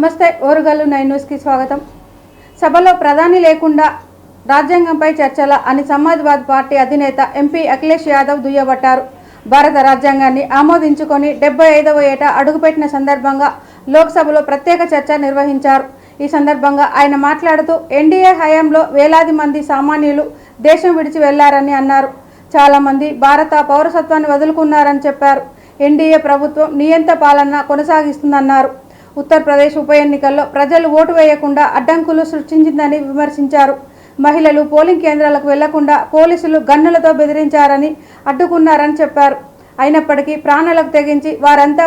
నమస్తే ఓరుగల్లు 9 న్యూస్ కి స్వాగతం। సభలో ప్రధాని లేకుండా రాజ్యాంగంపై చర్చల అని సమాజ్వాదీ పార్టీ అధినేత ఎంపీ అఖిలేష్ యాదవ్ దుయ్యబట్టారు। భారత రాజ్యాంగాన్ని ఆమోదించుకొని 75వ ఏట అడుగుపెట్టిన సందర్భంగా లోక్సభలో ప్రత్యేక చర్చ నిర్వహించారు। ఈ సందర్భంగా ఆయన మాట్లాడుతూ ఎన్డీఏ హయాంలో వేలాది మంది సామాన్యులు దేశం విడిచి వెళ్లారని అన్నారు। చాలా మంది భారత పౌరసత్వాన్ని వదులుకున్నారని చెప్పారు। ఎన్డీఏ ప్రభుత్వం నియంత పాలన కొనసాగిస్తుందన్నారు। ఉత్తరప్రదేశ్ ఉప ఎన్నికల్లో ప్రజలు ఓటు వేయకుండా అడ్డంకులు సృష్టించిందని విమర్శించారు। మహిళలు పోలింగ్ కేంద్రాలకు వెళ్లకుండా పోలీసులు గన్నులతో బెదిరించారని అడ్డుకున్నారని చెప్పారు। అయినప్పటికీ ప్రాణాలకు తెగించి వారంతా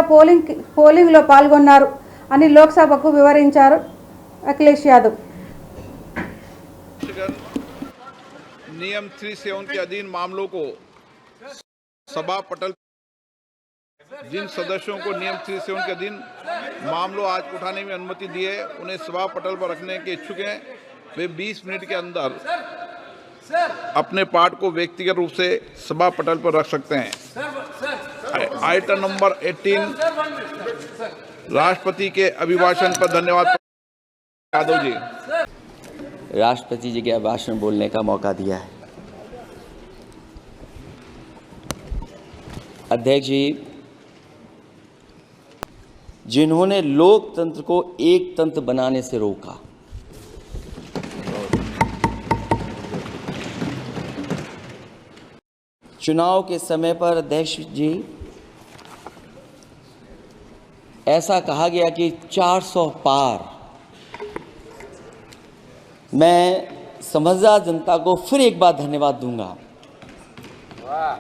పోలింగ్లో పాల్గొన్నారు అని లోక్సభకు వివరించారు అఖిలేష్ యాదవ్। नियम 371 के अधीन मामलों को सभा पटल जिन सदस्यों को नियम 371 के अधीन मामलों आज उठाने में अनुमति दी है उन्हें सभा पटल पर रखने के इच्छुक हैं वे 20 मिनट के अंदर अपने पाठ को व्यक्तिगत रूप से सभा पटल पर रख सकते हैं। आइटम नंबर 18 राष्ट्रपति के अभिभाषण पर धन्यवाद। यादव जी, राष्ट्रपति जी के भाषण बोलने का मौका दिया है। अध्यक्ष जी, जिन्होंने लोकतंत्र को एक तंत्र बनाने से रोका, चुनाव के समय पर अध्यक्ष जी ऐसा कहा गया कि 400 पार। मैं समझदार जनता को फिर एक बार धन्यवाद दूंगा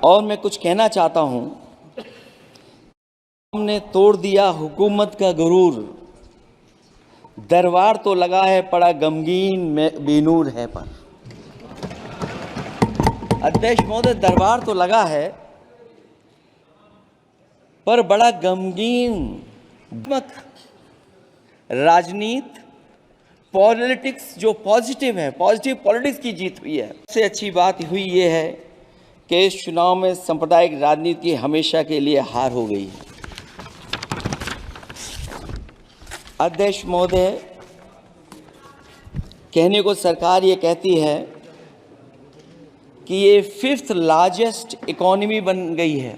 और मैं कुछ कहना चाहता हूं। हमने तोड़ दिया हुकूमत का गुरूर, दरबार तो लगा है पड़ा गमगीन में बेनूर है पर। अध्यक्ष महोदय, दरबार तो लगा है पर बड़ा गमगीन। राजनीति पॉलिटिक्स जो पॉजिटिव है, पॉजिटिव पॉलिटिक्स की जीत हुई है। सबसे अच्छी बात हुई ये है कि इस चुनाव में सांप्रदायिक राजनीति हमेशा के लिए हार हो गई है। अध्यक्ष महोदय, कहने को सरकार ये कहती है कि ये 5th लार्जेस्ट इकोनॉमी बन गई है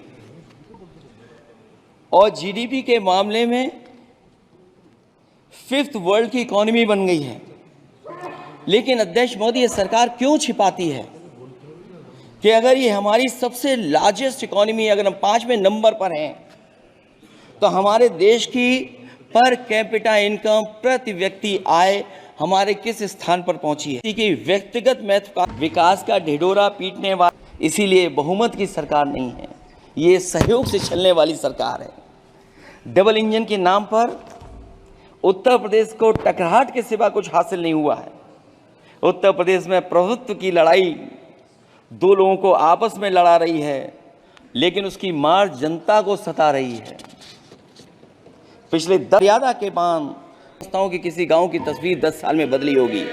और जीडीपी के मामले में 5th वर्ल्ड की इकोनॉमी बन गई है। लेकिन अध्यक्ष मोदी, ये सरकार क्यों छिपाती है कि अगर ये हमारी सबसे लार्जेस्ट इकोनॉमी, अगर हम 5वें नंबर पर हैं, तो हमारे देश की पर कैपिटा इनकम प्रति व्यक्ति आय हमारे किस स्थान पर पहुंची है कि व्यक्तिगत महत्व का विकास का ढिढोरा पीटने वाला, इसीलिए बहुमत की सरकार नहीं है, ये सहयोग से चलने वाली सरकार है। डबल इंजन के नाम पर उत्तर प्रदेश को टकराहट के सिवा कुछ हासिल नहीं हुआ है। उत्तर प्रदेश में प्रभुत्व की लड़ाई दो लोगों को आपस में लड़ा रही है, लेकिन उसकी मार जनता को सता रही है। पिछले मर्यादा के बाद संस्थाओं की किसी गांव की तस्वीर 10 साल में बदली होगी।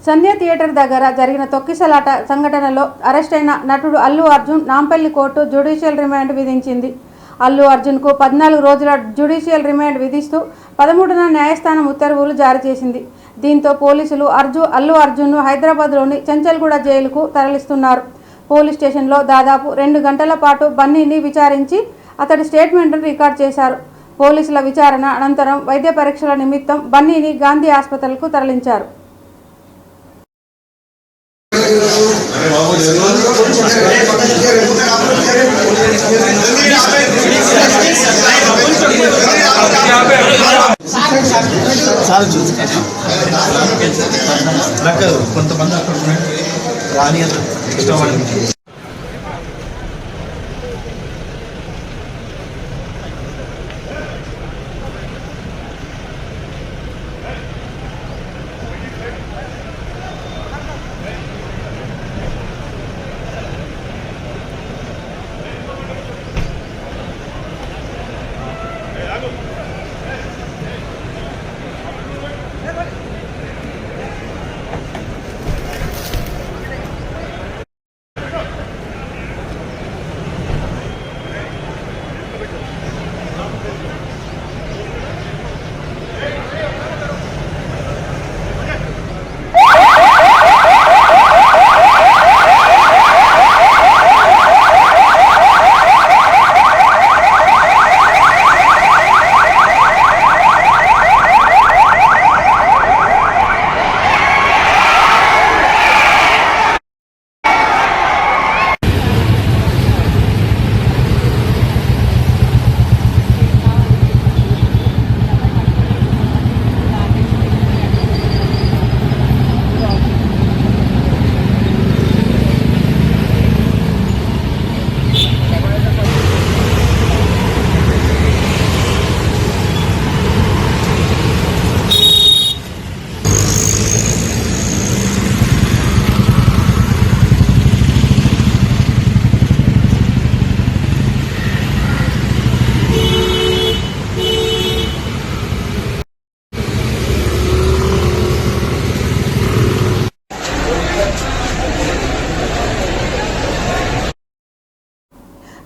సంధ్య థియేటర్ దగ్గర జరిగిన తొక్కిసలాట సంఘటనలో అరెస్ట్ అయిన నటుడు Allu Arjun Nampally court judicial remand విధించింది। అల్లు అర్జున్కు 14 రోజుల జ్యుడిషియల్ రిమాండ్ విధిస్తూ 13న న్యాయస్థానం ఉత్తర్వులు జారీ చేసింది। దీంతో పోలీసులు అల్లు అర్జున్ను హైదరాబాద్లోని చెంచల్గూడ జైలుకు తరలిస్తున్నారు। పోలీస్ స్టేషన్లో దాదాపు 2 గంటల పాటు బన్నీని విచారించి అతడి స్టేట్మెంట్ను రికార్డ్ చేశారు। పోలీసుల విచారణ అనంతరం వైద్య పరీక్షల నిమిత్తం బన్నీని గాంధీ ఆసుపత్రికి తరలించారు। కొంతమంది అక్కడ రాని ఇష్టం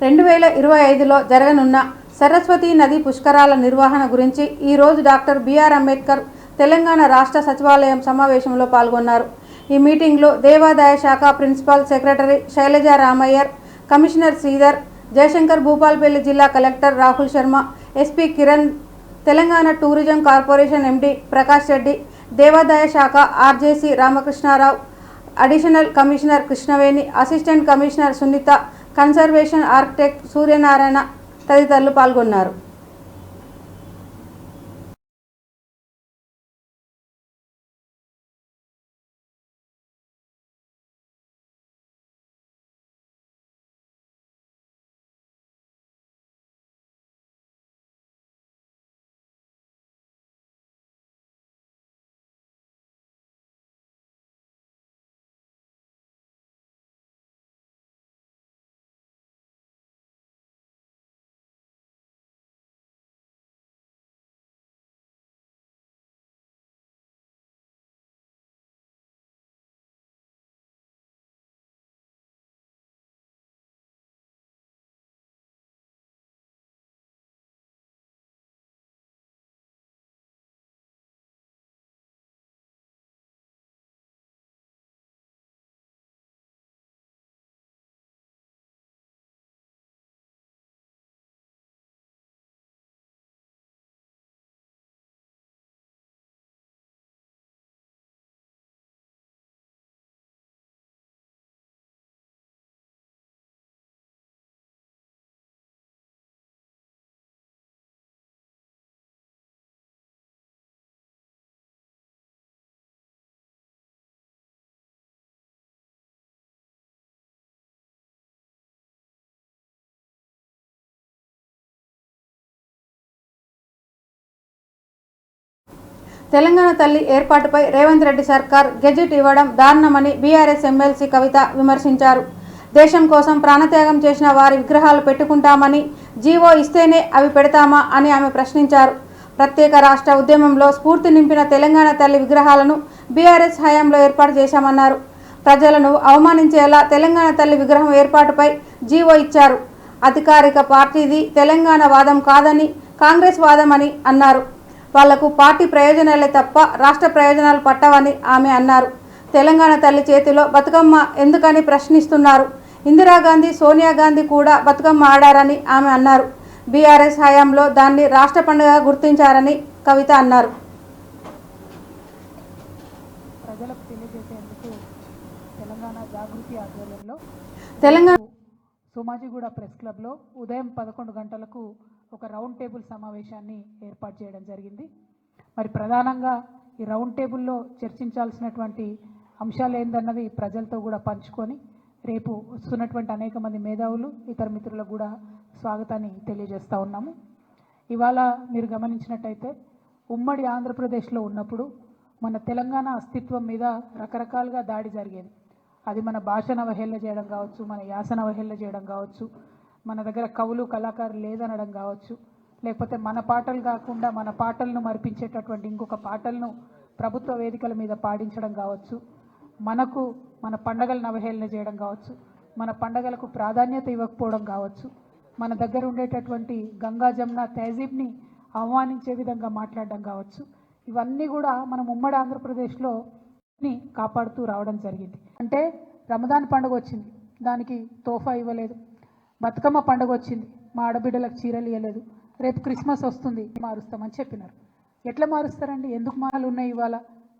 2025లో జరగనున్న సరస్వతీ నది పుష్కరాల నిర్వహణ గురించి ఈరోజు డాక్టర్ బిఆర్ అంబేద్కర్ తెలంగాణ రాష్ట్ర సచివాలయం సమావేశంలో పాల్గొన్నారు. ఈ మీటింగ్లో దేవాదాయ శాఖ principal secretary Shailaja Ramayyar, commissioner Sridhar, Jayashankar, Bhupalpally జిల్లా collector Rahul Sharma, SP Kiran, Telangana tourism corporation MD Prakash Reddy, దేవాదాయ శాఖ RJC Ramakrishnarao, additional commissioner Krishnaveni, assistant commissioner Sunitha, conservation architect Suryanarayana తదితరులు పాల్గొన్నారు. తెలంగాణ తల్లి ఏర్పాటుపై రేవంత్ రెడ్డి సర్కార్ గెజిట్ ఇవ్వడం దారుణమని బీఆర్ఎస్ ఎమ్మెల్సీ కవిత విమర్శించారు. దేశం కోసం ప్రాణత్యాగం చేసిన వారి విగ్రహాలు పెట్టుకుంటామని, జీవో ఇస్తేనే అవి పెడతామా అని ఆమె ప్రశ్నించారు. ప్రత్యేక రాష్ట్ర ఉద్యమంలో స్ఫూర్తి నింపిన తెలంగాణ తల్లి విగ్రహాలను బీఆర్ఎస్ హయాంలో ఏర్పాటు చేశామన్నారు. ప్రజలను అవమానించేలా తెలంగాణ తల్లి విగ్రహం ఏర్పాటుపై జీవో ఇచ్చారు. అధికారిక పార్టీది తెలంగాణ వాదం కాదని, కాంగ్రెస్ వాదమని అన్నారు. వాళ్లకు పార్టీ ప్రయోజనాలే తప్ప రాష్ట్ర ప్రయోజనాలు పట్టవని ఆమె అన్నారు. తెలంగాణ తల్లి చేతిలో బతుకమ్మ ఎందుకని ప్రశ్నిస్తున్నారు. ఇందిరాగాంధీ, సోనియా గాంధీ కూడా బతుకమ్మ ఆడారని ఆమె అన్నారు. బీఆర్ఎస్ హయాంలో దాన్ని రాష్ట్ర పండుగగా గుర్తించారని కవిత అన్నారు. ప్రజలకు తెలియజేసేందుకు తెలంగాణ జాగృతి ఆధ్వర్యంలో తెలంగాణ సోమాజిగూడ ప్రెస్ క్లబ్లో ఉదయం 11 గంటలకు ఒక రౌండ్ టేబుల్ సమావేశాన్ని ఏర్పాటు చేయడం జరిగింది. మరి ప్రధానంగా ఈ రౌండ్ టేబుల్లో చర్చించాల్సినటువంటి అంశాలు ఏందన్నది ప్రజలతో కూడా పంచుకొని రేపు వస్తున్నటువంటి అనేక మంది మేధావులు, ఇతర మిత్రులకు కూడా స్వాగతాన్ని తెలియజేస్తూ ఉన్నాము. ఇవాళ మీరు గమనించినట్టయితే ఉమ్మడి ఆంధ్రప్రదేశ్లో ఉన్నప్పుడు మన తెలంగాణ అస్తిత్వం మీద రకరకాలుగా దాడి జరిగేది. అది మన భాషను అవహేళన చేయడం కావచ్చు, మన యాసను అవహేళన చేయడం కావచ్చు, మన దగ్గర కవులు కళాకారులు లేదనడం కావచ్చు, లేకపోతే మన పాటలు కాకుండా మన పాటలను మరిపించేటటువంటి ఇంకొక పాటలను ప్రభుత్వ వేదికల మీద పాడించడం కావచ్చు, మన పండగలను అవహేళన చేయడం కావచ్చు, మన పండగలకు ప్రాధాన్యత ఇవ్వకపోవడం కావచ్చు, మన దగ్గర ఉండేటటువంటి గంగా జమున తహజీబ్ని అవమానించే విధంగా మాట్లాడడం కావచ్చు. ఇవన్నీ కూడా మనం ఉమ్మడి ఆంధ్రప్రదేశ్లో కాపాడుతూ రావడం జరిగింది. అంటే రమదాన్ పండుగ వచ్చింది, దానికి తోఫా ఇవ్వలేదు. బతుకమ్మ పండుగ వచ్చింది, మా ఆడబిడ్డలకు చీరలు ఇవ్వలేదు. రేపు క్రిస్మస్ వస్తుంది, మారుస్తామని చెప్పినారు. ఎట్లా మారుస్తారండి? ఎందుకు మాలు ఉన్నాయి? ఇవాళ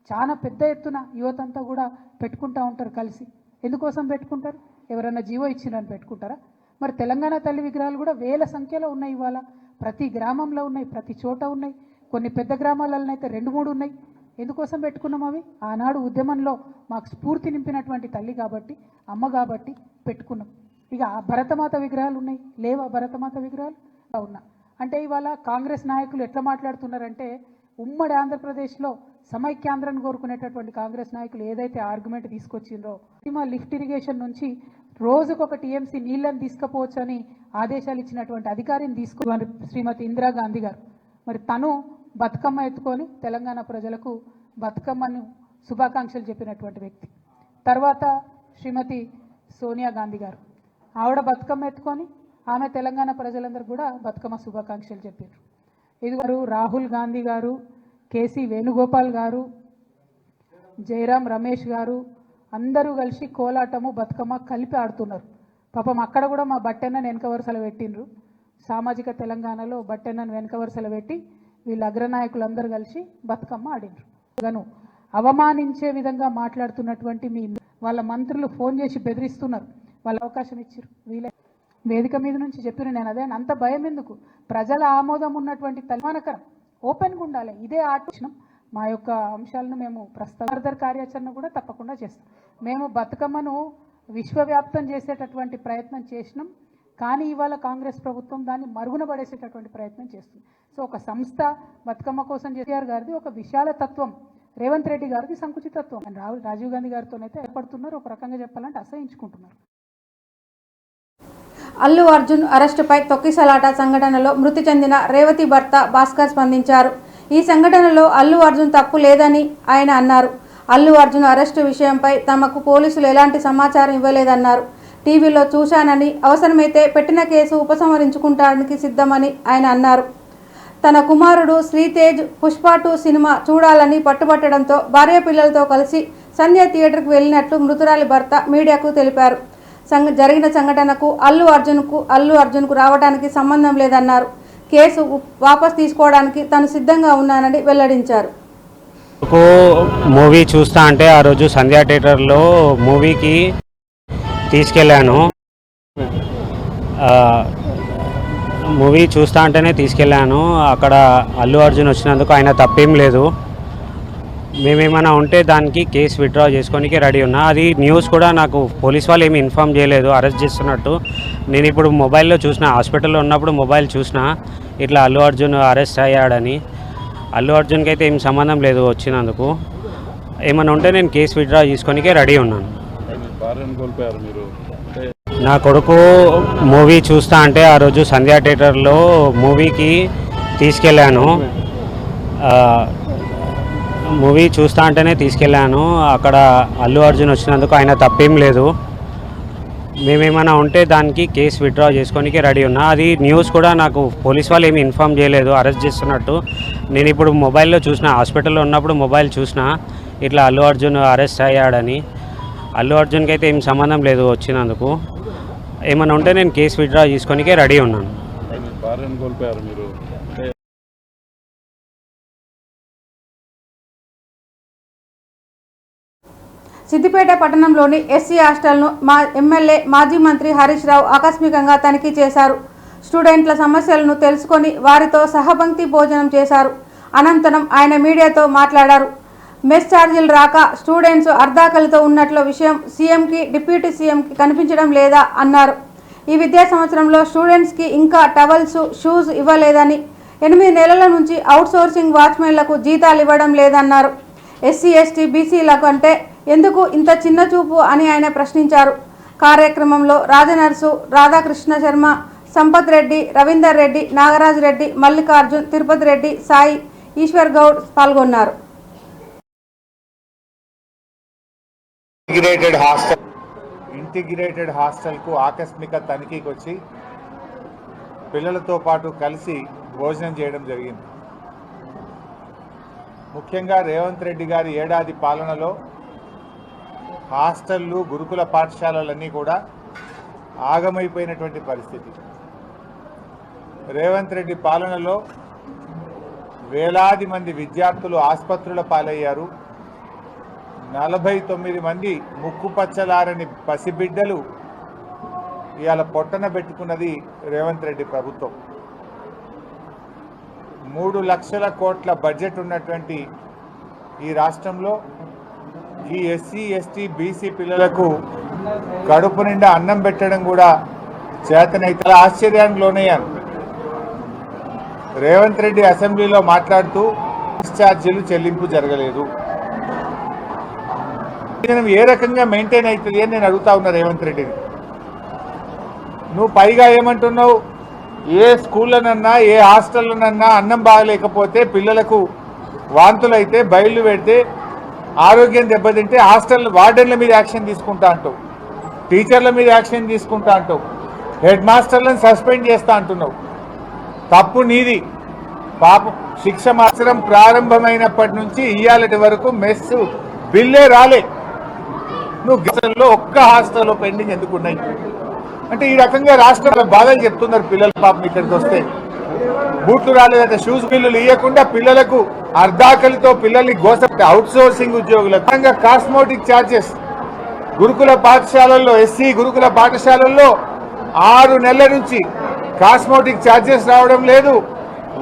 చాలా పెద్ద ఎత్తున యువతంతా కూడా పెట్టుకుంటూ ఉంటారు కలిసి. ఎందుకోసం పెట్టుకుంటారు? ఎవరైనా జీవో ఇచ్చినని పెట్టుకుంటారా? మరి తెలంగాణ తల్లి విగ్రహాలు కూడా వేల సంఖ్యలో ఉన్నాయి. ఇవాళ ప్రతి గ్రామంలో ఉన్నాయి, ప్రతి చోట ఉన్నాయి. కొన్ని పెద్ద గ్రామాలలో అయితే 2-3 ఉన్నాయి. ఎందుకోసం పెట్టుకున్నాం? అవి ఆనాడు ఉద్యమంలో మాకు స్ఫూర్తి నింపినటువంటి తల్లి కాబట్టి, అమ్మ కాబట్టి పెట్టుకున్నాం. ఇక భరతమాత విగ్రహాలు ఉన్నాయి, లేవా? భరతమాత విగ్రహాలు ఉన్నా అంటే ఇవాళ కాంగ్రెస్ నాయకులు ఎట్లా మాట్లాడుతున్నారంటే, ఉమ్మడి ఆంధ్రప్రదేశ్లో సమైక్యాంధ్రాన్ని కోరుకునేటటువంటి కాంగ్రెస్ నాయకులు ఏదైతే ఆర్గ్యుమెంట్ తీసుకొచ్చిందో, లిఫ్ట్ ఇరిగేషన్ నుంచి రోజుకొక టీఎంసీ నీళ్ళని తీసుకుపోవచ్చని ఆదేశాలు ఇచ్చినటువంటి అధికారిని తీసుకుని శ్రీమతి ఇందిరాగాంధీ గారు. మరి తను బతుకమ్మ ఎత్తుకొని తెలంగాణ ప్రజలకు బతుకమ్మను శుభాకాంక్షలు చెప్పినటువంటి వ్యక్తి. తర్వాత శ్రీమతి సోనియా గాంధీ గారు, ఆవిడ బతుకమ్మ ఎత్తుకొని ఆమె తెలంగాణ ప్రజలందరూ కూడా బతుకమ్మ శుభాకాంక్షలు చెప్పారు. ఇది రాహుల్ గాంధీ గారు, కేసీ వేణుగోపాల్ గారు, జయరాం రమేష్ గారు అందరూ కలిసి కోలాటము బతుకమ్మ కలిపి ఆడుతున్నారు. పాపం అక్కడ కూడా మా బట్టెన్నను వెనక వరుసలు పెట్టిండ్రు. సామాజిక తెలంగాణలో బట్టెన్నను వెనక వరుసలు పెట్టి వీళ్ళ అగ్రనాయకులందరూ కలిసి బతుకమ్మ ఆడిండ్రు. గాను అవమానించే విధంగా మాట్లాడుతున్నటువంటి మీ వాళ్ళ మంత్రులు ఫోన్ చేసి బెదిరిస్తున్నారు. వాళ్ళ అవకాశం ఇచ్చారు. వీళ్ళ వేదిక మీద నుంచి చెప్పిన నేను అదే అంత భయం ఎందుకు? ప్రజల ఆమోదం ఉన్నటువంటి తెలంగాణకరం ఓపెన్గా ఉండాలి. ఇదే ఆటోషణం మా యొక్క అంశాలను మేము ఫర్దర్ కార్యాచరణ కూడా తప్పకుండా చేస్తాం. మేము బతుకమ్మను విశ్వవ్యాప్తం చేసేటటువంటి ప్రయత్నం చేసినాం. కానీ ఇవాళ కాంగ్రెస్ ప్రభుత్వం దాన్ని మరుగున పడేసేటటువంటి ప్రయత్నం చేస్తుంది. సో ఒక సంస్థ బతుకమ్మ కోసం కేసీఆర్ గారిది ఒక విశాల తత్వం, రేవంత్ రెడ్డి గారిది సంకుచితత్వం. రాజీవ్ గాంధీ గారితోనైతే ఏర్పడుతున్నారు. ఒక రకంగా చెప్పాలంటే అసహించుకుంటున్నారు. అల్లు అర్జున్ అరెస్టుపై తొక్కిసలాట సంఘటనలో మృతి చెందిన రేవతి భర్త భాస్కర్ స్పందించారు. ఈ సంఘటనలో అల్లు అర్జున్ తప్పు లేదని ఆయన అన్నారు. అల్లు అర్జున్ అరెస్టు విషయంపై తమకు పోలీసులు ఎలాంటి సమాచారం ఇవ్వలేదన్నారు. టీవీలో చూశానని, అవసరమైతే పెట్టిన కేసు ఉపసంహరించుకుంటానికి సిద్ధమని ఆయన అన్నారు. తన కుమారుడు శ్రీతేజ్ పుష్ప 2 సినిమా చూడాలని పట్టుబట్టడంతో భార్య పిల్లలతో కలిసి సంధ్య థియేటర్కు వెళ్ళినట్లు మృతురాలి భర్త మీడియాకు తెలిపారు. జరిగిన సంఘటనకు అల్లు అర్జున్కు రావడానికి సంబంధం లేదన్నారు. కేసు వాపస్ తీసుకోవడానికి తాను సిద్ధంగా ఉన్నానని వెల్లడించారు. మూవీ చూస్తా అంటే ఆ రోజు సంధ్యా థియేటర్లో మూవీకి తీసుకెళ్ళాను. మూవీ చూస్తా అంటేనే తీసుకెళ్ళాను. అక్కడ అల్లు అర్జున్ వచ్చినందుకు ఆయన తప్పేం లేదు. మేమేమైనా ఉంటే దానికి కేసు విత్డ్రా చేసుకోనికి రెడీ ఉన్నా. అది న్యూస్ కూడా నాకు పోలీస్ వాళ్ళు ఏమి ఇన్ఫామ్ చేయలేదు అరెస్ట్ చేస్తున్నట్టు. నేను ఇప్పుడు మొబైల్లో చూసిన, హాస్పిటల్లో ఉన్నప్పుడు మొబైల్ చూసిన ఇట్లా అల్లు అర్జున్ అరెస్ట్ అయ్యాడని. అల్లు అర్జున్కి అయితే ఏం సంబంధం లేదు వచ్చినందుకు. ఏమైనా ఉంటే నేను కేసు విత్డ్రా చేసుకోనికే రెడీ ఉన్నాను. నా కొడుకు మూవీ చూస్తా అంటే ఆ రోజు సంధ్యా థియేటర్లో మూవీకి తీసుకెళ్ళాను. మూవీ చూస్తా అంటేనే తీసుకెళ్ళాను. అక్కడ అల్లు అర్జున్ వచ్చినందుకు ఆయన తప్పేం లేదు. మేమేమైనా ఉంటే దానికి కేసు విత్డ్రా చేసుకోనికి రెడీ ఉన్నా. అది న్యూస్ కూడా నాకు పోలీస్ వాళ్ళు ఏమి ఇన్ఫామ్ చేయలేదు అరెస్ట్ చేస్తున్నట్టు. నేను ఇప్పుడు మొబైల్లో చూసిన, హాస్పిటల్లో ఉన్నప్పుడు మొబైల్ చూసిన ఇట్లా అల్లు అర్జున్ అరెస్ట్ అయ్యాడని. అల్లు అర్జున్కి అయితే ఏం సంబంధం లేదు వచ్చినందుకు. ఏమైనా ఉంటే నేను కేసు విత్డ్రా చేసుకోనికే రెడీ ఉన్నాను. సిద్దిపేట పట్టణంలోని ఎస్సీ హాస్టల్ను ఎమ్మెల్యే మాజీ మంత్రి హరీష్ రావు ఆకస్మికంగా తనిఖీ చేశారు. స్టూడెంట్ల సమస్యలను తెలుసుకొని వారితో సహపంక్తి భోజనం చేశారు. అనంతరం ఆయన మీడియాతో మాట్లాడారు. మెస్ ఛార్జీలు రాక స్టూడెంట్స్ అర్ధాకలితో ఉన్నట్లు విషయం సీఎంకి, డిప్యూటీ సీఎంకి కనిపించడం లేదా అన్నారు. ఈ విద్యా సంవత్సరంలో స్టూడెంట్స్కి ఇంకా టవల్స్, షూస్ ఇవ్వలేదని, 8 నెలల నుంచి అవుట్సోర్సింగ్ వాచ్మెన్లకు జీతాలు ఇవ్వడం లేదన్నారు. ఎస్సీ, ఎస్టీ, బీసీలకు అంటే ఎందుకు ఇంత చిన్న చూపు అని ఆయన ప్రశ్నించారు. కార్యక్రమంలో రాజనర్సు, రాధాకృష్ణ శర్మ, సంపత్ రెడ్డి, రవీందర్ రెడ్డి, నాగరాజ్ రెడ్డి, మల్లికార్జున్, తిరుపతి రెడ్డి, సాయి, ఈశ్వర్ గౌడ్ పాల్గొన్నారు. ఇంటిగ్రేటెడ్ హాస్టల్కు ఆకస్మిక తనిఖీకి వచ్చి పిల్లలతో పాటు కలిసి భోజనం చేయడం జరిగింది. ముఖ్యంగా రేవంత్ రెడ్డి గారి ఏడాది పాలనలో హాస్టళ్ళు, గురుకుల పాఠశాలలన్నీ కూడా ఆగమైపోయినటువంటి పరిస్థితి. రేవంత్ రెడ్డి పాలనలో వేలాది మంది విద్యార్థులు ఆసుపత్రుల పాలయ్యారు. 49 మంది ముక్కుపచ్చలారని పసిబిడ్డలు ఇవాళ పొట్టన పెట్టుకున్నది రేవంత్ రెడ్డి ప్రభుత్వం. 3 లక్షల కోట్ల బడ్జెట్ ఉన్నటువంటి ఈ రాష్ట్రంలో ఈ ఎస్సీ, ఎస్టీ, బీసీ పిల్లలకు కడుపు నిండా అన్నం పెట్టడం కూడా చేతనైతే ఆశ్చర్యానికి లోనయ్యాను. రేవంత్ రెడ్డి అసెంబ్లీలో మాట్లాడుతూ ఛార్జీలు చెల్లింపు జరగలేదు, ఏ రకంగా మెయింటైన్ అవుతుంది అని నేను అడుగుతా ఉన్నా రేవంత్ రెడ్డిని. నువ్వు పైగా ఏమంటున్నావు, ఏ స్కూళ్ళనన్నా ఏ హాస్టల్లోనన్నా అన్నం బాగలేకపోతే పిల్లలకు వాంతులైతే బయళ్ళు పెడితే ఆరోగ్యం దెబ్బతింటే హాస్టల్ వార్డెన్ల మీద యాక్షన్ తీసుకుంటా అంటావు, టీచర్ల మీద యాక్షన్ తీసుకుంటా అంటావు. హెడ్ మాస్టర్లను సస్పెండ్ చేస్తా అంటున్నావు. తప్పు నీది. పాపం శిక్ష మాత్రం ప్రారంభమైనప్పటి నుంచి ఇయ్యాలటి వరకు మెస్ బిల్లే రాలే. నువ్వు గతంలో ఒక్క హాస్టల్లో పెండింగ్ ఎందుకు ఉన్నాయి అంటే ఈ రకంగా రాష్ట్రంలో బాధలు చెప్తున్నారు పిల్లలు. పాపం ఇక్కడికి వస్తే బూట్లు రాలేదంటే షూస్ బిల్లులు ఇవ్వకుండా పిల్లలకు అర్ధాకలితో పిల్లల్ని గోస అవుట్ సోర్సింగ్ ఉద్యోగులకు కాస్మోటిక్ ఛార్జెస్ గురుకుల పాఠశాలల్లో ఎస్సీ గురుకుల పాఠశాలల్లో 6 నెలల నుంచి కాస్మోటిక్ ఛార్జెస్ రావడం లేదు.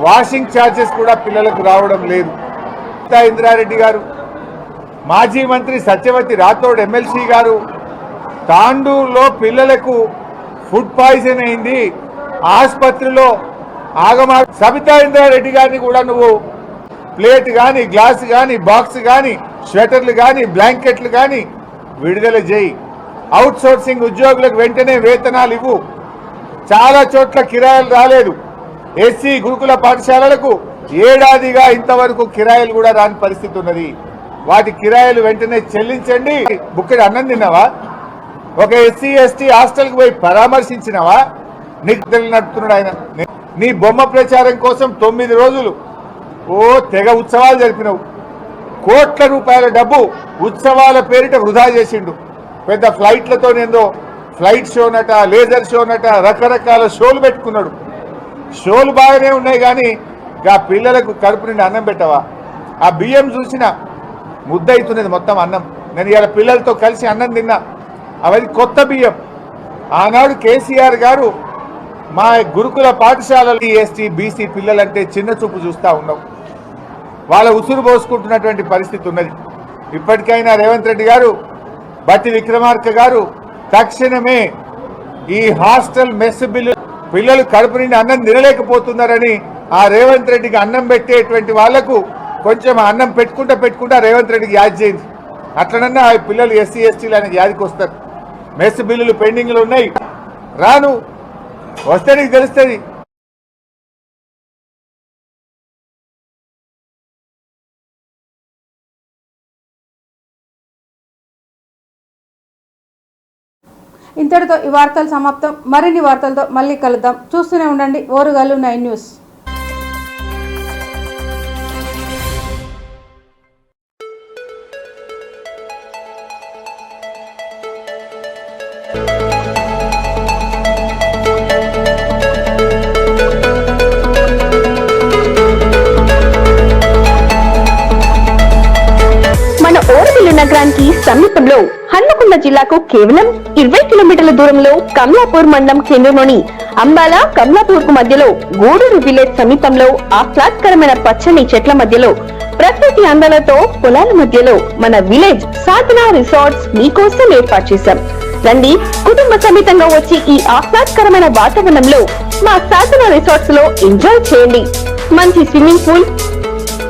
వాషింగ్ ఛార్జెస్ కూడా పిల్లలకు రావడం లేదు. ఇంద్రారెడ్డి గారు, మాజీ మంత్రి సత్యవతి రాథోడ్ ఎమ్మెల్సీ గారు తాండూరులో పిల్లలకు ఫుడ్ పాయిజన్ అయింది, ఆసుపత్రిలో ఆగమా. సబితా ఇంద్రారెడ్డి గారిని కూడా నువ్వు ప్లేట్ కానీ గ్లాస్ కానీ బాక్స్ కానీ స్వెటర్లు కానీ బ్లాంకెట్లు కానీ విడుదల చేయి. అవుట్ సోర్సింగ్ ఉద్యోగులకు వెంటనే వేతనాలు ఇవ్వు. చాలా చోట్ల కిరాయిలు రాలేదు. ఎస్సీ గురుకుల పాఠశాలలకు ఏడాదిగా ఇంతవరకు కిరాయిలు కూడా రాని పరిస్థితి ఉన్నది. వాటి కిరాయిలు వెంటనే చెల్లించండి. బుక్కడి అన్నం తిన్నావా? ఒక ఎస్సీ ఎస్టీ హాస్టల్కి పోయి పరామర్శించినవా? నీకు నడుపుతున్నాడు ఆయన. నీ బొమ్మ ప్రచారం కోసం 9 రోజులు తెగ ఉత్సవాలు జరిపినవు. కోట్ల రూపాయల డబ్బు ఉత్సవాల పేరిట వృధా చేసిండు. పెద్ద ఫ్లైట్లతో ఏందో ఫ్లైట్ షోనట, లేజర్ షోనట, రకరకాల షోలు పెట్టుకున్నాడు. షోలు బాగానే ఉన్నాయి కానీ ఆ పిల్లలకు కడుపు నిండి అన్నం పెట్టవా? ఆ బియ్యం చూసిన ముద్ద అవుతున్నది మొత్తం అన్నం. నేను ఇలా పిల్లలతో కలిసి అన్నం తిన్నా. అవన్నీ కొత్త బియ్యం. ఆనాడు కేసీఆర్ గారు మా గురుకుల పాఠశాలలు ఎస్టీ బీసీ పిల్లలంటే చిన్న చూపు చూస్తూ ఉన్నాం. వాళ్ళ ఉసురు పోసుకుంటున్నటువంటి పరిస్థితి ఉన్నది. ఇప్పటికైనా రేవంత్ రెడ్డి గారు, బట్టి విక్రమార్క గారు తక్షణమే ఈ హాస్టల్ మెస్ బిల్లు పిల్లలు కడుపు నిండి అన్నం తినలేకపోతున్నారని ఆ రేవంత్ రెడ్డికి అన్నం పెట్టేటువంటి వాళ్లకు కొంచెం అన్నం పెట్టుకుంటా రేవంత్ రెడ్డికి యాద్ చేయండి. అట్లనన్నా ఆ పిల్లలు ఎస్సీ ఎస్టీలు అనేది యాదికి వస్తారు. మెస్ బిల్లులు పెండింగ్లు ఉన్నాయి. రాను వస్తే నీకు తెలుస్తుంది. ఇంతటితో ఈ వార్తలు సమాప్తం. మరిన్ని వార్తలతో మళ్ళీ కలుద్దాం. చూస్తూనే ఉండండి ఓరుగల్లు 9 న్యూస్. ఓరుగల్లు నగరానికి సమీపంలో హన్మకొండ జిల్లాకు కేవలం 20 కిలోమీటర్ల దూరంలో కమలాపూర్ మండలం కేంద్రంలోని అంబాల కమలాపూర్ కు మధ్యలో గూడూరు విలేజ్ సమీపంలో ఆహ్లాదకరమైన పచ్చని చెట్ల మధ్యలో ప్రకృతి అందాలతో పొలాల మధ్యలో మన విలేజ్ సాధన రిసార్ట్స్ మీకోసం ఏర్పాటు చేశాం. రండి, కుటుంబ సమేతంగా వచ్చి ఈ ఆహ్లాదకరమైన వాతావరణంలో మా సాధన రిసార్ట్స్ లో ఎంజాయ్ చేయండి. మంచి swimming pool,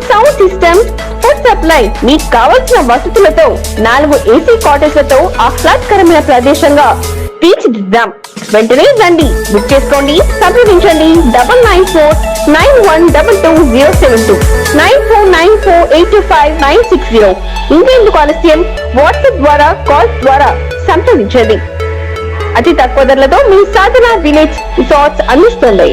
sound system, food supply, మీకు కావలసిన వసతులతో 4 ఏసీ కాటేజ్లతో ఆహ్లాదకరమైన ప్రదేశంగా తీర్చిదిద్దాం. వెంటనే రండి, బుక్ చేసుకోండి, సంప్రదించండి 9949122072 9494825960. ఇంకెందుకు ఆలస్యం, వాట్సాప్ ద్వారా కాల్ ద్వారా సంప్రదించండి. అతి తక్కువ ధరలతో మీ సాధన విలేజ్ రిసార్ట్స్ అందిస్తుంది.